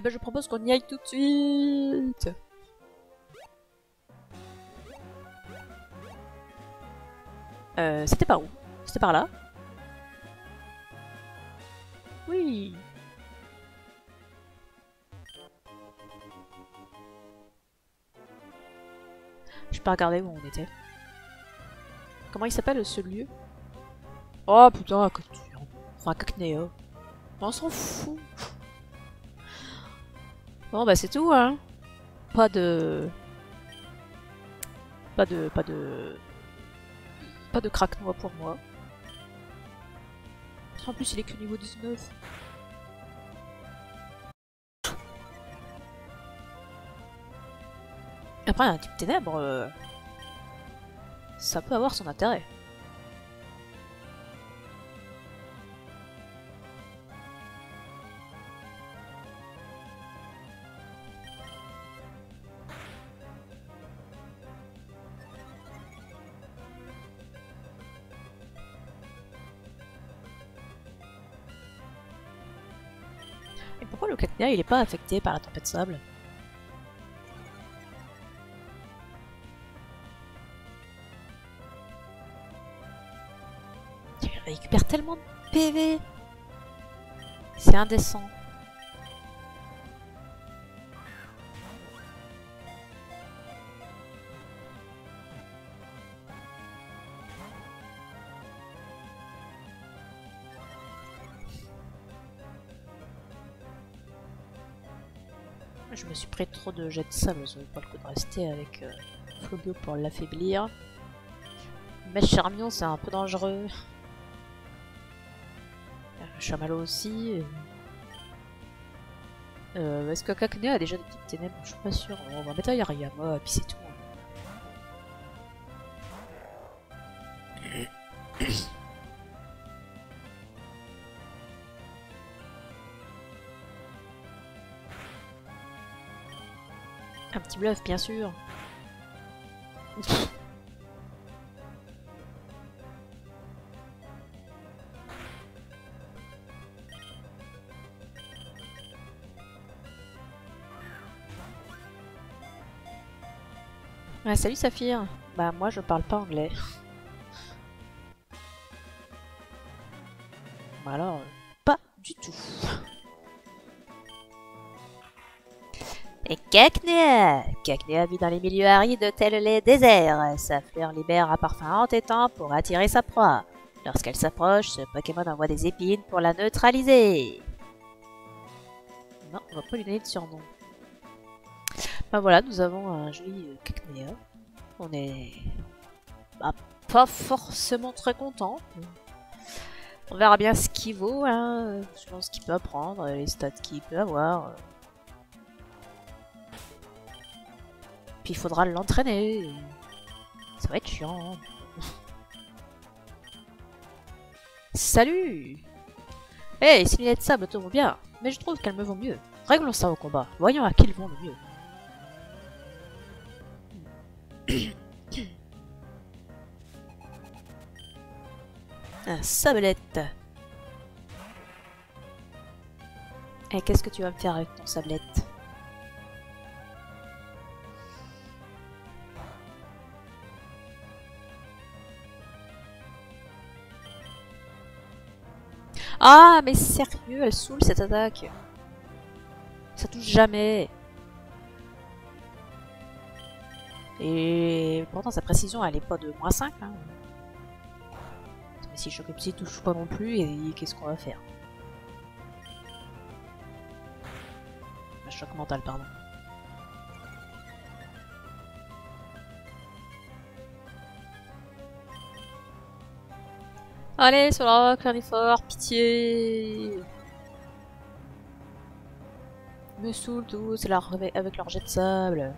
ben je propose qu'on y aille tout de suite. C'était par où? C'était par là? Oui. Je peux regarder où on était. Comment il s'appelle ce lieu? Oh putain, enfin Cacnea. On s'en fout. Bon bah c'est tout hein. Pas de... Pas de craque-noix pour moi. En plus il est que niveau 19. Après un type ténèbres, ça peut avoir son intérêt. Et pourquoi le Cacnea il est pas affecté par la tempête de sable? Il récupère tellement de PV. C'est indécent. Je me suis pris trop de jets de sable, ça vaut pas le coup de rester avec Flobio pour l'affaiblir. Mais Charmion c'est un peu dangereux. Chamallow aussi. Est-ce que Cacnea a déjà des petites ténèbres? Je suis pas sûre. On va mettre Yariyama et puis c'est tout. Un petit bluff, bien sûr. Ouais, salut Saphir. Bah moi je parle pas anglais. Bah alors, pas du tout. Et Cacnea vit dans les milieux arides tels les déserts. Sa fleur libère un parfum entêtant pour attirer sa proie. Lorsqu'elle s'approche, ce Pokémon envoie des épines pour la neutraliser. Non, on va pas lui donner de surnom. Bah voilà, nous avons un joli Cacnea. On est pas forcément très content. On verra bien ce qu'il vaut, hein, selon ce qu'il peut apprendre, les stats qu'il peut avoir. Puis il faudra l'entraîner. Ça va être chiant. Salut! Hey, ces lunettes de sable te vont bien, mais je trouve qu'elles me vont mieux. Réglons ça au combat. Voyons à qui ils vont le mieux. Un sablette. Et qu'est-ce que tu vas me faire avec ton sablette? Ah, mais sérieux, elle saoule cette attaque. Ça touche jamais. Et pourtant sa précision elle est pas de -5. Hein. Mais si Choc Psy touche pas non plus, et qu'est-ce qu'on va faire? Choc mental, pardon. Allez, sur la rock, fort, pitié! Me saoule tous avec leur jet de sable.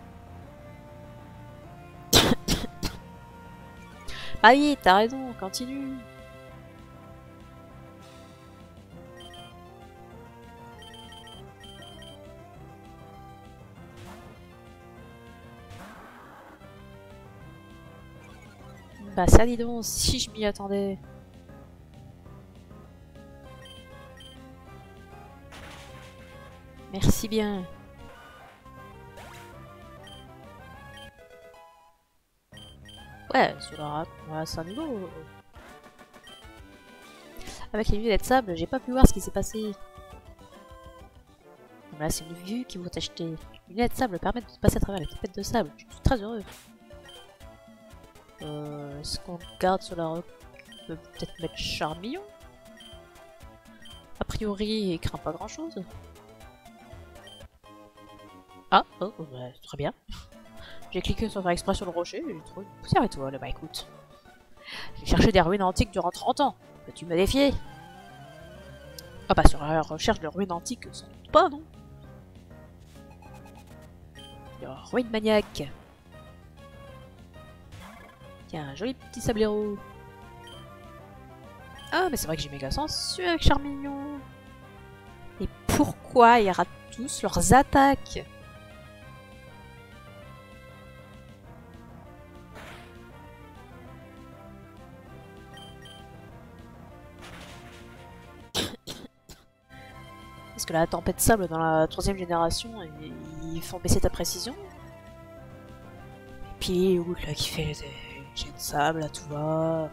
Ah oui, t'as raison, continue. Bah ça dis donc, si je m'y attendais. Merci bien. Ouais, cela c'est un niveau. Avec les lunettes de sable, j'ai pas pu voir ce qui s'est passé. Voilà, c'est une vue qui vaut acheter. Les lunettes de sable permettent de passer à travers les tempêtes de sable. Je suis très heureux. Est-ce qu'on garde sur la route? On peut peut-être mettre Charmillon? A priori, il craint pas grand chose. Ah, oh, bah, très bien. J'ai cliqué sans faire exprès sur le rocher et j'ai trouvé une poussière étoile. Bah écoute, j'ai cherché des ruines antiques durant 30 ans. Peux-tu me défier? Ah bah sur la recherche de ruines antiques, sans doute pas, non? Ruine maniaque. Tiens, un joli petit sablero. Ah, mais c'est vrai que j'ai méga sensu avec Charmignon. Et pourquoi ils ratent tous leurs attaques? Parce que la tempête de sable dans la 3ème génération, ils font baisser ta précision. Et puis, ou là qui fait des jets de sable à tout va.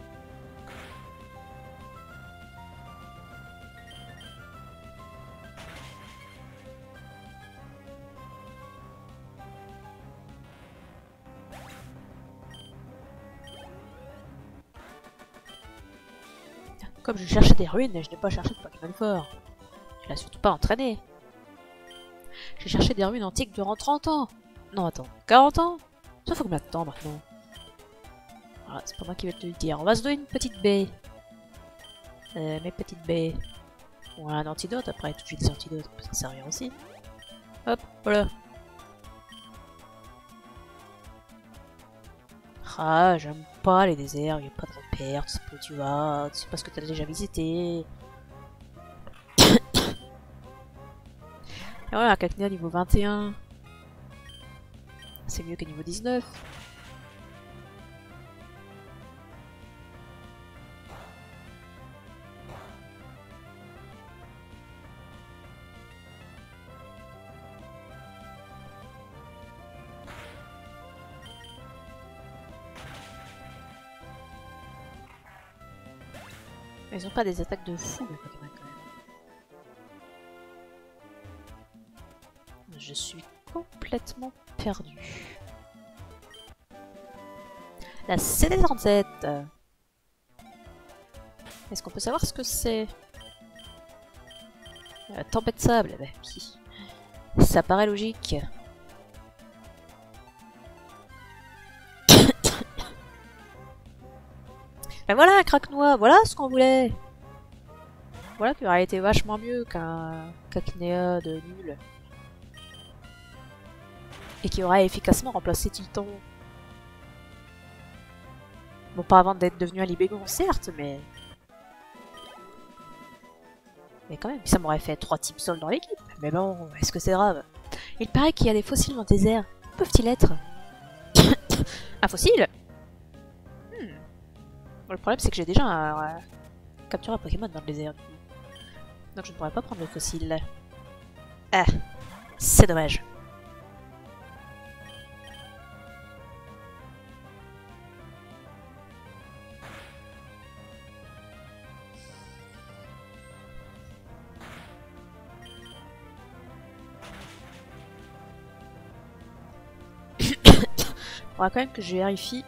Comme je cherchais des ruines, je n'ai pas cherché de Pokémon fort. Je l'ai surtout pas entraîné. J'ai cherché des ruines antiques durant 30 ans. Non, attends, 40 ans? Ça faut que m'attends maintenant. Voilà, c'est pas moi qui vais te le dire. On va se donner une petite baie. Mes petites baies. Ou un antidote, après tout de suite des antidotes, ça peut servir aussi. Hop, voilà. Ah, j'aime pas les déserts, il n'y a pas de repères, tu sais pas où tu vas, tu sais pas ce que tu as déjà visité. Et voilà, Cacnea niveau 21. C'est mieux que niveau 19. Ils ont pas des attaques de fou, les Pokémon, quand même. Je suis complètement perdu. La CD37. Est-ce qu'on peut savoir ce que c'est? Tempête de sable, eh ben, oui. Ça paraît logique. Ben voilà, Craque-Noix, voilà ce qu'on voulait. Voilà qui aurait été vachement mieux qu'un Cacnea de nul. Et qui aurait efficacement remplacé Tilton. Bon, pas avant d'être devenu un Libégon, certes, mais... Mais quand même, ça m'aurait fait 3 types sols dans l'équipe. Mais bon, est-ce que c'est grave? Il paraît qu'il y a des fossiles dans le désert. Où peuvent-ils être? Un fossile? Bon, le problème, c'est que j'ai déjà capturé un Pokémon dans le désert, du coup. Donc je ne pourrais pas prendre le fossile. Ah, c'est dommage. Il faudra quand même que je vérifie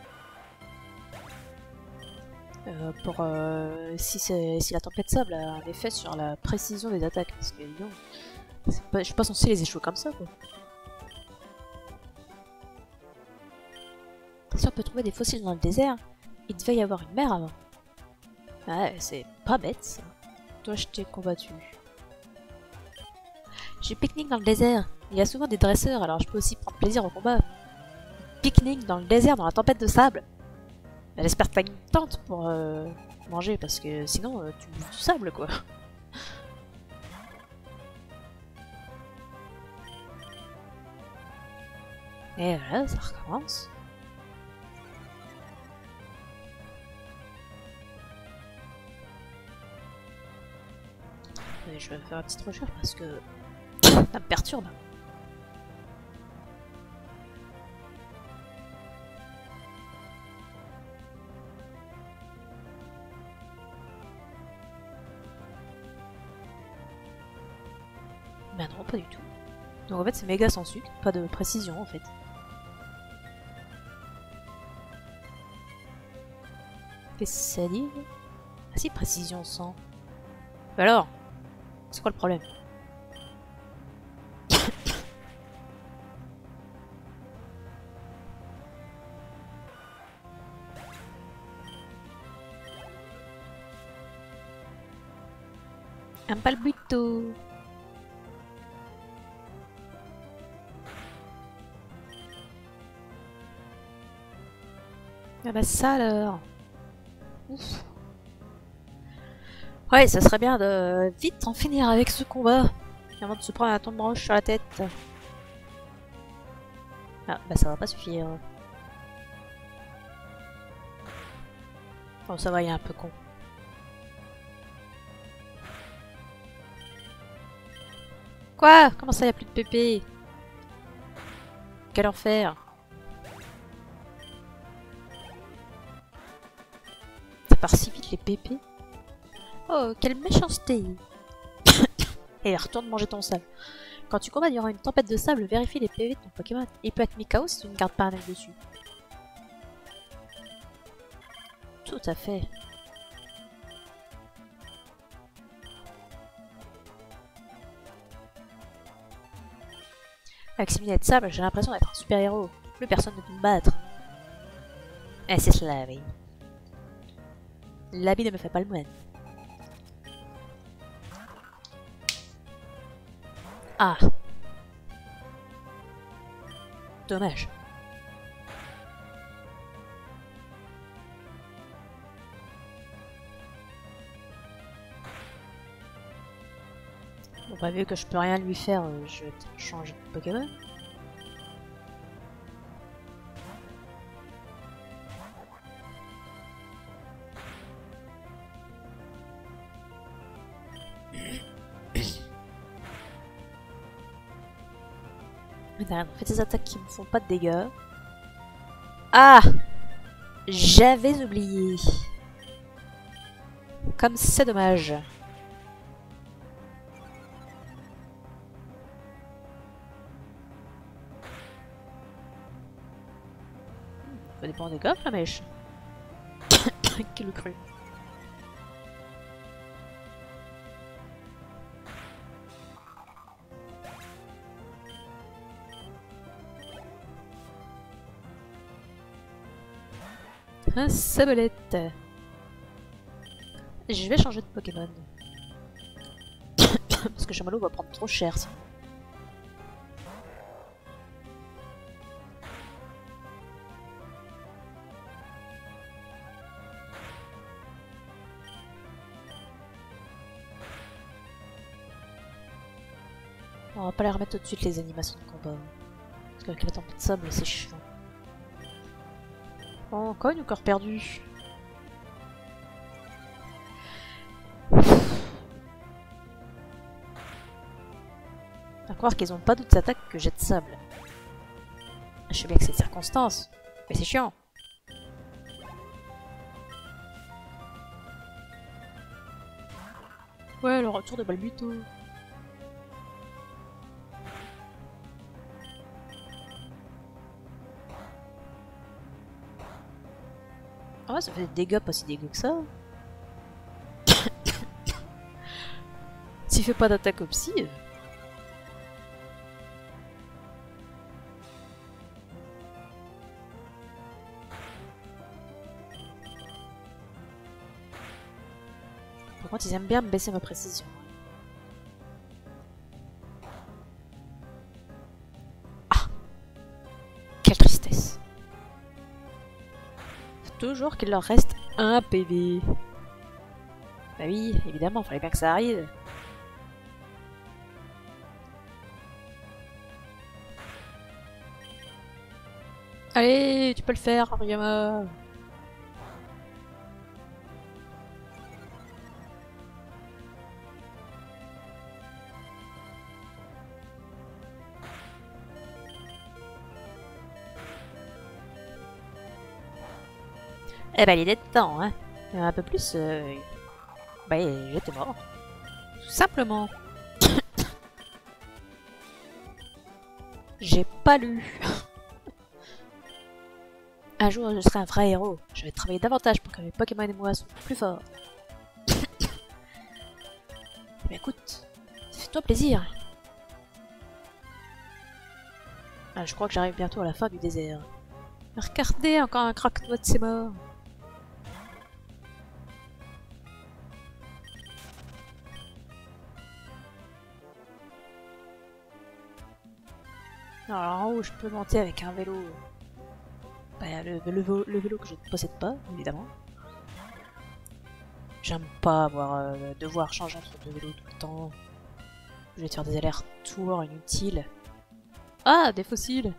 pour si la tempête de sable a un effet sur la précision des attaques. Parce que non, je suis pas censé les échouer comme ça, quoi. Si on peut trouver des fossiles dans le désert, il devait y avoir une mer avant. Ouais, c'est pas bête ça. Toi, je t'ai combattu. J'ai pique-nique dans le désert. Il y a souvent des dresseurs, alors je peux aussi prendre plaisir au combat. Pique-nique dans le désert, dans la tempête de sable. J'espère que t'as une tente pour manger, parce que sinon, tu bouffes du sable, quoi. Et voilà, ça recommence. Je vais faire une petite recherche parce que Ça me perturbe. Ben non, pas du tout. Donc en fait c'est méga sans sucre, pas de précision en fait. Qu'est-ce que ça dit? Ah si, précision 100. Bah alors, c'est quoi le problème? Un palbuto. Ah bah ça alors. Ouf. Ouais, ça serait bien de vite en finir avec ce combat. Avant de se prendre un tombe roche sur la tête. Ah, bah ça va pas suffire. Bon, ça va, il est un peu con. Quoi? Comment ça, y a plus de PP? Quel enfer! Ça part si vite les PP. Oh, quelle méchanceté! Et retourne manger ton sable. Quand tu combats durant une tempête de sable, vérifie les PV de ton Pokémon. Il peut être mis KO si tu ne gardes pas un œil dessus. Tout à fait. Avec ces lunettes de sable, j'ai l'impression d'être un super-héros. Plus personne ne peut me battre. Eh, c'est cela, oui. L'habit ne me fait pas le moine. Ah. Dommage. Bon bah vu que je peux rien lui faire, je vais changer de Pokémon. Mais derrière, en fait des attaques qui me font pas de dégâts. Ah! J'avais oublié. Comme c'est dommage. Ça dépend des coffres, la mèche. Qui le cru. Un sabolette. Je vais changer de Pokémon. Parce que Chamallow va prendre trop cher. Ça. On va pas les remettre tout de suite les animations de combat. Parce qu'avec la tempête de sable, c'est chiant. Oh, cogne ou corps perdu? À croire qu'ils ont pas d'autres attaques que jet de sable. Je sais bien que c'est circonstance, mais c'est chiant. Ouais, le retour de Balbuto. Ah ouais, ça fait des dégâts pas si dégueux que ça. S'il fait pas d'attaque au psy. Par contre, ils aiment bien me baisser ma précision. Ah! Quelle tristesse. Faut toujours qu'il leur reste un PV. Bah oui, évidemment, fallait bien que ça arrive. Allez, tu peux le faire, Hariyama. Eh ben, il est dedans, hein. Un peu plus, bah, j'étais mort. Tout simplement. J'ai pas lu. Un jour, je serai un vrai héros. Je vais travailler davantage pour que mes Pokémon et moi soient plus forts. Mais écoute, fais-toi plaisir. Ah, je crois que j'arrive bientôt à la fin du désert. Regardez, encore un craque-noix de ses morts. Alors en haut, je peux monter avec un vélo. Bah, le vélo que je ne possède pas, évidemment. J'aime pas devoir changer entre deux vélos tout le temps. Je vais te faire des allers-retours inutiles. Ah, des fossiles!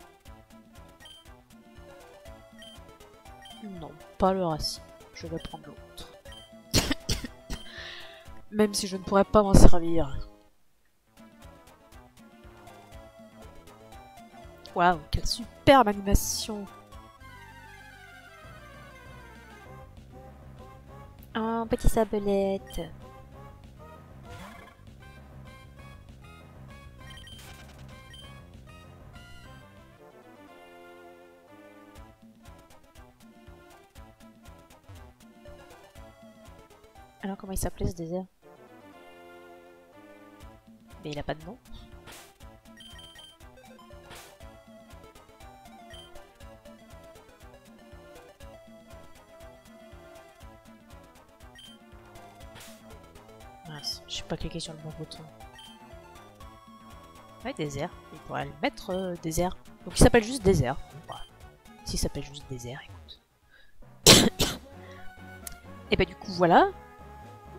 Non, pas le racine. Je vais prendre l'autre. Même si je ne pourrais pas m'en servir. Waouh, quelle superbe animation! Oh, petit sablette! Alors comment il s'appelait ce désert? Mais il a pas de nom. Mince, je sais pas cliquer sur le bon bouton. Ouais, désert. Il pourrait le mettre désert. Donc il s'appelle juste désert. Voilà. S'il s'appelle juste désert, écoute. Et bah du coup voilà.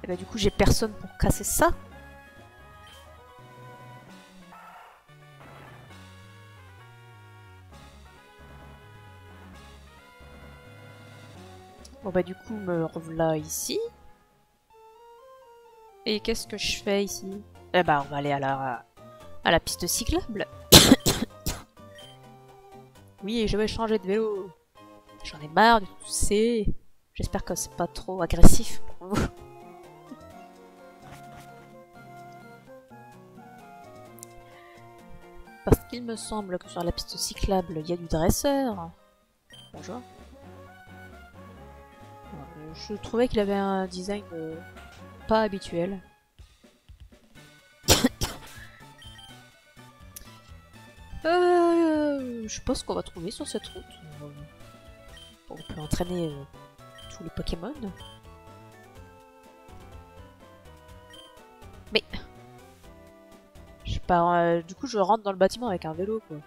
Et bah du coup j'ai personne pour casser ça. Bon bah du coup me revoilà ici. Et qu'est-ce que je fais ici? Eh bah on va aller à la piste cyclable. Oui, je vais changer de vélo. J'en ai marre de tousser. J'espère que c'est pas trop agressif pour vous. Parce qu'il me semble que sur la piste cyclable, il y a du dresseur. Bonjour. Je trouvais qu'il avait un design pas habituel. Je pense qu'on va trouver sur cette route. On peut entraîner tous les Pokémon. Mais je pars, du coup je rentre dans le bâtiment avec un vélo quoi.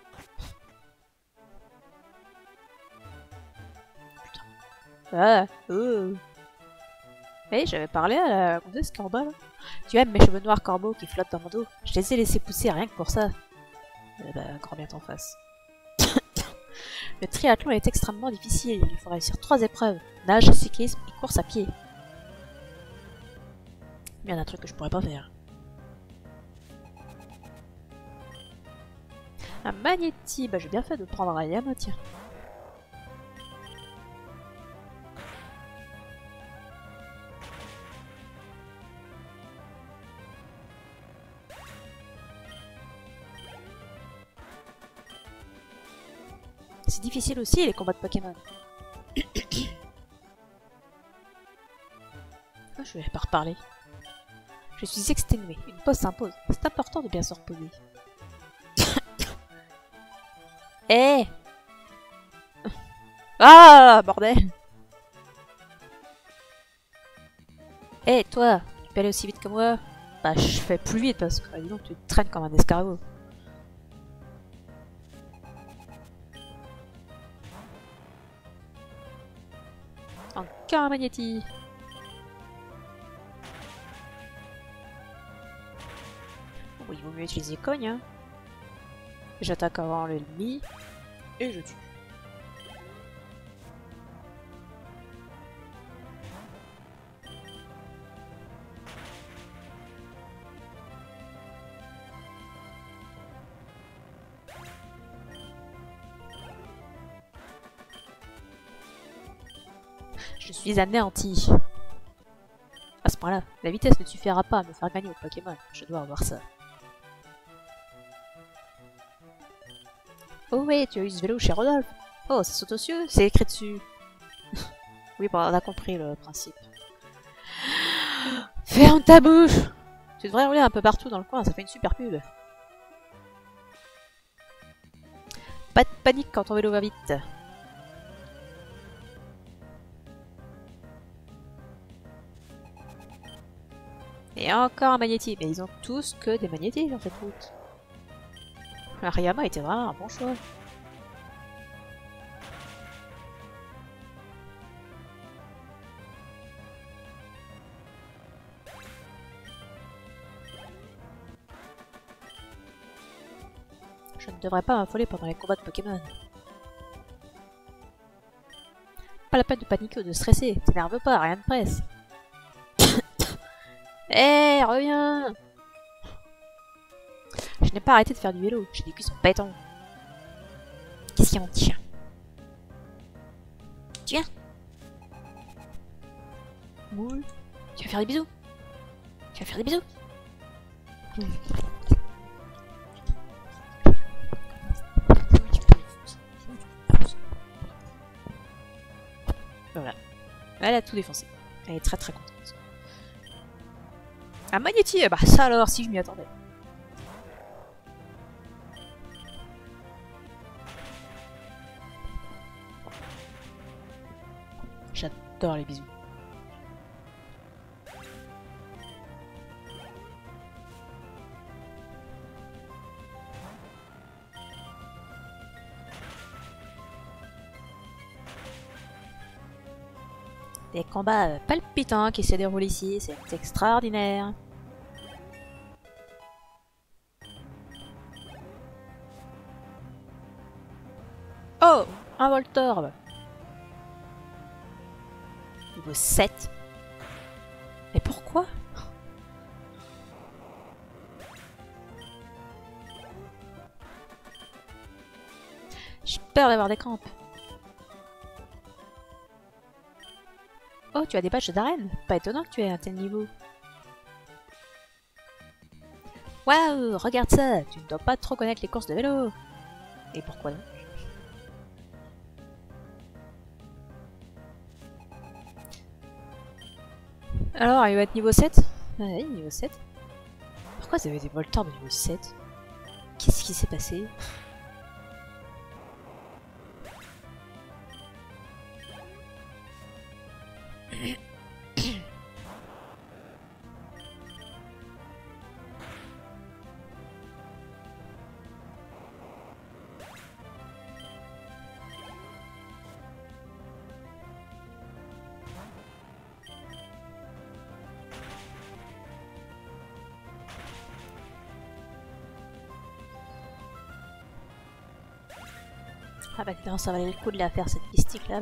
Putain. Ah, oh. Hey, j'avais parlé à la comtesse Corbeau là. Tu aimes mes cheveux noirs corbeaux qui flottent dans mon dos? Je les ai laissés pousser rien que pour ça. Bah, grand bien t'en face. Le triathlon est extrêmement difficile. Il faut réussir 3 épreuves. Nage, cyclisme et course à pied. Il y en a un truc que je pourrais pas faire. Un magnéti. Bah j'ai bien fait de prendre un Yama, tiens. C'est difficile aussi les combats de Pokémon. Oh, je vais pas reparler. Je suis exténué. Une pause s'impose. C'est important de bien se reposer. Eh Ah, bordel. Eh, toi, tu peux aller aussi vite que moi? Bah, je fais plus vite parce que, dis donc, tu te traînes comme un escargot. Encore un magnéti. Bon, il vaut mieux utiliser cogne, hein. J'attaque avant l'ennemi et je tue. Je suis anéanti. À ce point-là, la vitesse ne suffira pas à me faire gagner au Pokémon. Je dois avoir ça. Oh ouais, tu as eu ce vélo chez Rodolphe. Oh, ça saute aux cieux, c'est écrit dessus. Oui, bon, on a compris le principe. Ferme ta bouche! Tu devrais rouler un peu partout dans le coin, ça fait une super pub. Pas de panique quand ton vélo va vite. Et encore un magnéti. Mais ils ont tous que des magnétis dans cette route. Hariyama était vraiment un bon choix. Je ne devrais pas m'affoler pendant les combats de Pokémon. Pas la peine de paniquer ou de stresser. T'énerve pas, rien ne presse. Hé, reviens! Je n'ai pas arrêté de faire du vélo. J'ai des cuisses en béton. Qu'est-ce qu'il y a, mon petit chien? Tu viens? Oui. Tu vas faire des bisous? Tu vas faire des bisous? Voilà. Elle a tout défoncé. Elle est très très contente. Un magnéti, bah ça alors, si je m'y attendais. J'adore les bisous. Des combats palpitants qui se déroulent ici, c'est extraordinaire. Oh, un Voltorb. Niveau 7. Mais pourquoi? J'ai peur d'avoir des crampes. Oh, tu as des badges d'arène? Pas étonnant que tu aies un tel niveau. Waouh, regarde ça! Tu ne dois pas trop connaître les courses de vélo. Et pourquoi non? Alors, il va être niveau 7? Oui, niveau 7. Pourquoi vous avez des Voltorb de niveau 7? Qu'est-ce qui s'est passé? Ah bah non, ça valait le coup de la faire cette mystique là.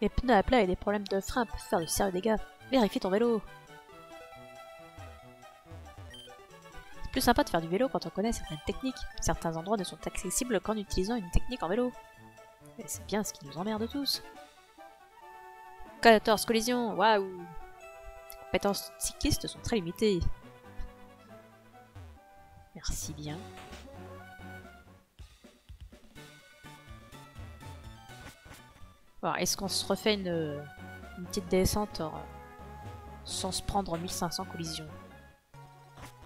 Les pneus à plat et des problèmes de frein peuvent faire de sérieux dégâts. Vérifie ton vélo. C'est plus sympa de faire du vélo quand on connaît certaines techniques. Certains endroits ne sont accessibles qu'en utilisant une technique en vélo. Et c'est bien ce qui nous emmerde tous. 14 collisions, waouh! Tes compétences cyclistes sont très limitées. Merci bien. Alors, est-ce qu'on se refait une petite descente sans se prendre 1500 collisions?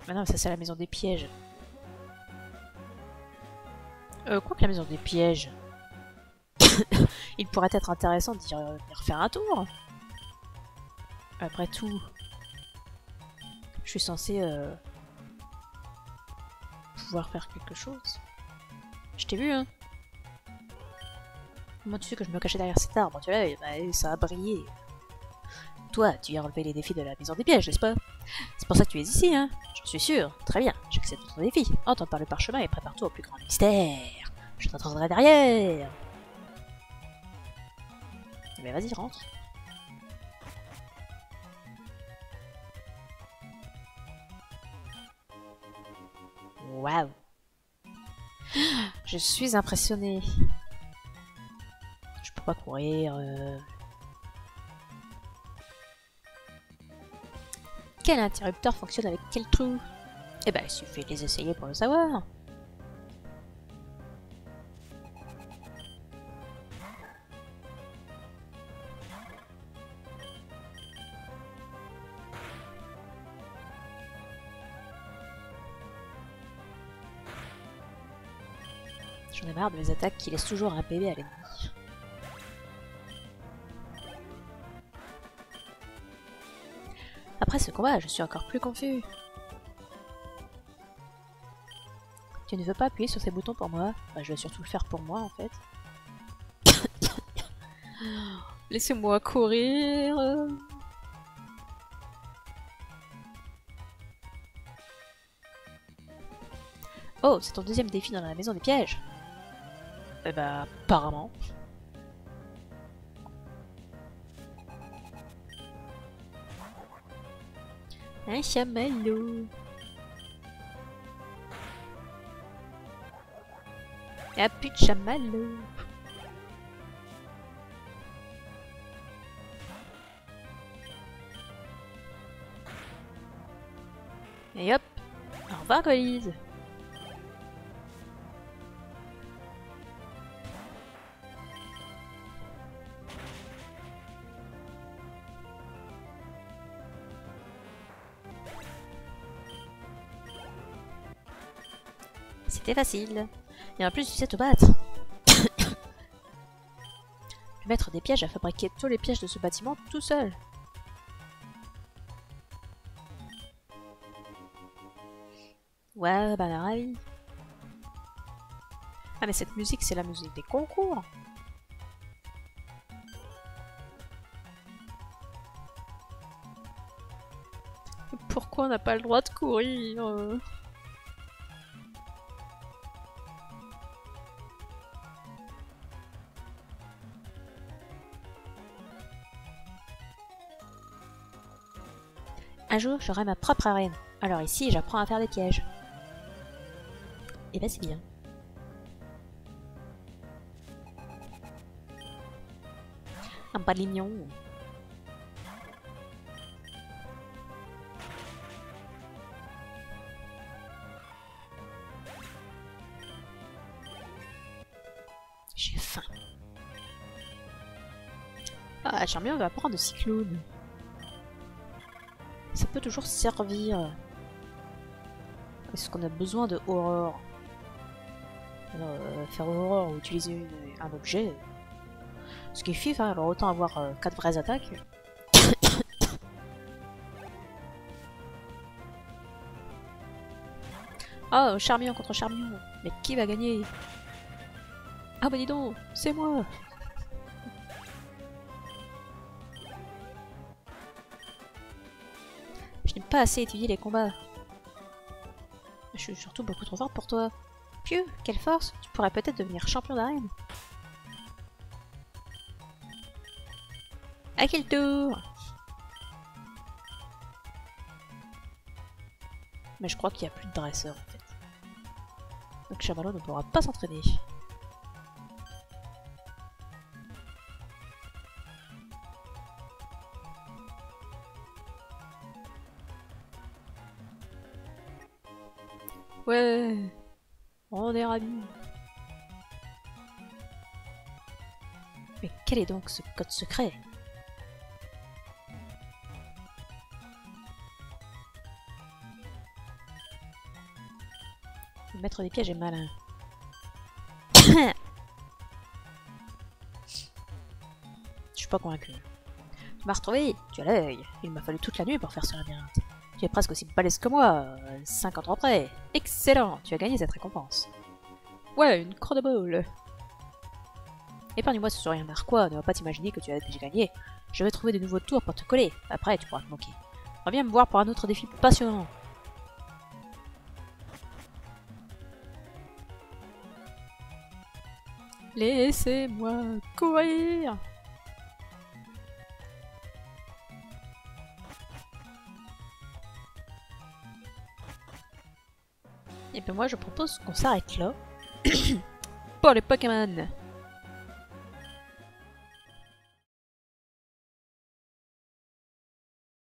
Ah non, ça c'est la maison des pièges. Quoi que la maison des pièges? Il pourrait être intéressant d'y refaire un tour. Après tout, je suis censée pouvoir faire quelque chose. Je t'ai vu, hein? Comment tu sais que je me cachais derrière cet arbre? Tu vois, bah, ça a brillé. Toi, tu viens relever les défis de la maison des pièges, n'est-ce pas? C'est pour ça que tu es ici, hein? J'en suis sûr. Très bien, j'accepte ton défi. Entends par le parchemin et prépare-toi au plus grand mystère. Je t'attendrai derrière. Mais vas-y, rentre. Waouh. Je suis impressionnée. Je peux pas courir. Quel interrupteur fonctionne avec quel trou? Eh ben, il suffit de les essayer pour le savoir. J'en ai marre de mes attaques qui laissent toujours un PV à l'ennemi. Après ce combat, je suis encore plus confus. Tu ne veux pas appuyer sur ces boutons pour moi? Bah, je vais surtout le faire pour moi en fait. Laissez-moi courir. Oh, c'est ton deuxième défi dans la maison des pièges. Eh bah, apparemment. Un chamallow. Ah plus de chamallow. Et hop. Au revoir, Golise. C'était facile. Et en plus, tu sais te battre. Le maître des pièges a fabriqué tous les pièges de ce bâtiment tout seul. Ouais, bah la ravi. Ah mais cette musique, c'est la musique des concours. Pourquoi on n'a pas le droit de courir? Un jour, j'aurai ma propre arène. Alors ici, j'apprends à faire des pièges. Et ben c'est bien. Un balignon. J'ai faim. Ah, Charmian va prendre de cyclone. Ça peut toujours servir. Est-ce qu'on a besoin de Aurore? Alors, faire Aurore ou utiliser un objet, ce qui est fif, hein, alors autant avoir 4 vraies attaques. Oh, Charmian contre Charmian. Mais qui va gagner? Ah bah dis donc, c'est moi. Je n'ai pas assez étudié les combats. Je suis surtout beaucoup trop forte pour toi. Pieux, quelle force! Tu pourrais peut-être devenir champion d'arène. À quel tour? Mais je crois qu'il n'y a plus de dresseur en fait. Donc Chamallow ne pourra pas s'entraîner. Ouais, on est ravis. Mais quel est donc ce code secret? Le maître des pièges est malin. Je suis pas convaincu. Tu m'as retrouvé, tu as l'œil. Il m'a fallu toute la nuit pour faire ce labyrinthe. Tu es presque aussi balèze que moi, 50 ans près. Excellent, tu as gagné cette récompense. Ouais, une croix de boule. Épargne-moi ce sourire narquois, ne va pas t'imaginer que tu as déjà gagné. Je vais trouver de nouveaux tours pour te coller, après tu pourras te moquer. Reviens me voir pour un autre défi passionnant. Laissez-moi courir. Et bien moi je propose qu'on s'arrête là. Pour les Pokémon